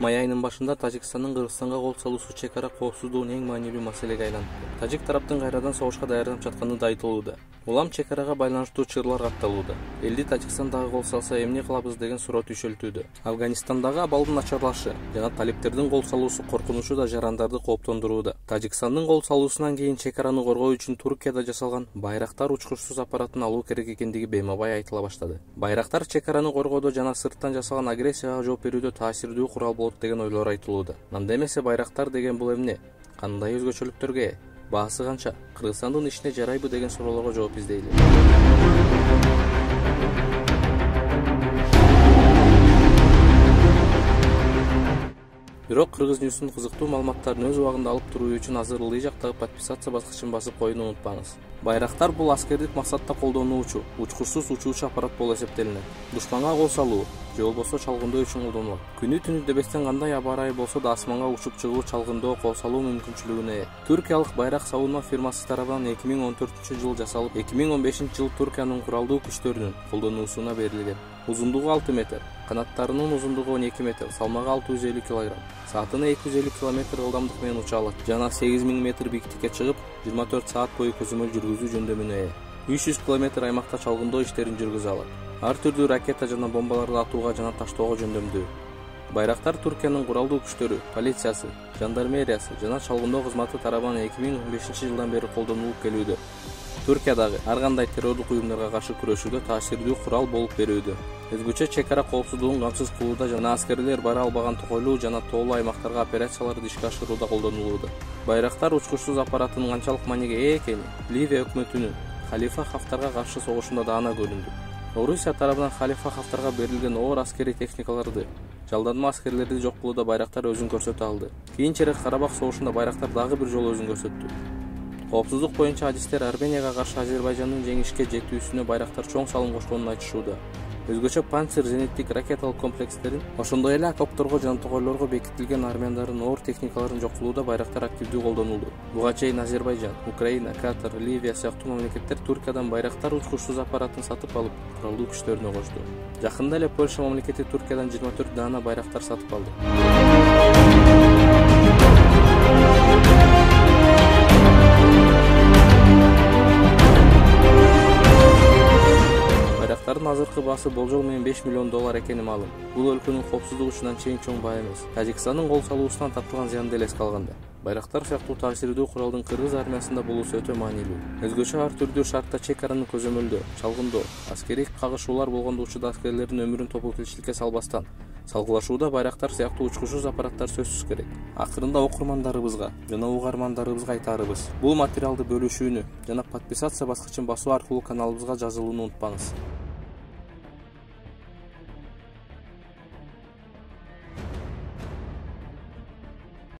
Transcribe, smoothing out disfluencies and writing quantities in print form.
Май айынын башында Тажикстандын Кыргызстанга кол салуусу чек ара коопсуздугунун эң маанилүү маселеге айланды. Тажик тараптын кайрадан согушка даярданып жатканы да айтылууда. Улам чек арага байланыштуу чырлар катталууда. Элди Тажикстан дагы кол салса эмне кылабыз деген суроо түшөлтүүдө. Афганистандагы абалдын начарлашы жана талиптердин кол салуусу коркунучу да жарандарды кооптондурууда. Тажикстандын кол салуусунан кийин чек араны коргоо үчүн Туркияда жасалган Байрактар учкучсуз аппаратын алуу керек экендиги беймабай айтыла баштады. Байрактар чек араны коргоодо жана сырттан жасалган агрессияга жооп берүүдө таасирдүү курал болот деген ойлор айтылууда. Анда эмесе Байрактар деген бул эмне? Кандай өзгөчөлүктөргө ээ? Баасы канча? Кыргызстандын ишине жарайбы деген суроолорго жооп издейли. Бирок Кыргыз Ньюстун кызыктуу маалыматтарын өз убагында алып туруу үчүн азыр ылдый жактагы подписация баскычын басып коюуну унутпаңыз. Байрактар бул аскердик максатта колдонуучу, учкучсуз учуучу аппарат болуп эсептелинет. Душманга кол салуу же болбосо чалгындоо үчүн колдонулат. Күнү түнү дебестен кандай аба ырайы болсо да асманга учуп чыгуу, чалгындоо, кол салуу мүмкүнчүлүгүнө ээ. Түркиялык Байрак савунма фирмасы тарабынан 2014-жылы жасалып, 2015-жылы Түркиянын куралдуу күчтөрүнүн колдонуусуна берилген. Узундугу 6 метр, канаттарынын узундугу 12 метр, салмагы 650 кг, саатына 250 км ылдамдык менен уча алат. Жана 8000 метр бийиктикке чыгып, 24 саат бою көзөмөл жүргүзүү жөндөмүнө ээ. 300 км аймакта чалгындоо иштерин жүргүзө алат. Ар түрдүү ракета жана бомбаларды атууга жана таштоого жөндөмдүү. Байрактар Түркиянын куралдуу күчтөрү, полициясы, жандармериясы жана чалгындоо кызматы тарабынан 2015-жылдан бери колдонулуп келүүдө. Түркиядагы ар кандай террорлук уюмдарга каршы күрөшүүдө таасирдүү курал болуп берүүдө. Өзгөчө чек ара коопсуздугун камсыз кылууда жана аскерлер бара албаган токойлуу жана тоолуу аймактарга операцияларды ишке ашырууда колдонулууда. Байрактар учкучсуз аппаратынын канчалык мааниге ээ экени Ливия өкмөтүнүн Халифа Хафтарга каршы согушунда даана көрүндү. Орусия тарабынан Халифа Хафтарга берилген оор аскерий техникаларды, жалданма аскерлерди жок кылууда Байрактар өзүн көрсөтө алды. Кийинчерээк Карабах согушунда Байрактар дагы бир жолу өзүн көрсөттү. Коопсуздук боюнча адистер Арменияга каршы Азербайжандын жеңишке жетүүсүнө Байрактар чоң салым кошконун айтышууда. Өзгөчө Панцир зениттик ракеталык комплекстерин, ошондой эле окопторго жана токойлорго бекитилген армяндардын оор техникаларын жок кылууда Байрактар активдүү колдонулду. Буга чейин Азербайжан, Украина, Катар, Ливия сыяктуу мамлекеттер Түркиядан Байрактар учкучсуз аппаратын сатып алып, куралдуу күчтөрүнө кошту. Жакында эле Польша мамлекети Түркиядан 24 даана Байрактар сатып алды. Байрактардын азыркы баасы болжол менен $5 миллион экени маалым. Бул өлкөнүн коопсуздугу үчүн анчейин чоң баа эмес. Тажикстандын кол салуусунан тартылган зыянды эле эске алганда, Байрактар сыяктуу таасирдүү куралдын Кыргыз армиясында болуусу өтө маанилүү. Өзгөчө ар түрдүү шартта чек араны көзөмөлдөө, чалгындоо, аскерий кагышуулар болгондо учурда аскерлердин өмүрүн топокелчиликке салбастан салгылашууда Байрактар сыяктуу учкучсуз аппараттар сөзсүз керек. Акырында окурмандарыбызга жана угармандарыбызга айтарыбыз: бул материалды бөлүшүүнү жана подписация баскычын басуу аркылуу каналыбызга жазылууну унутпаңыз.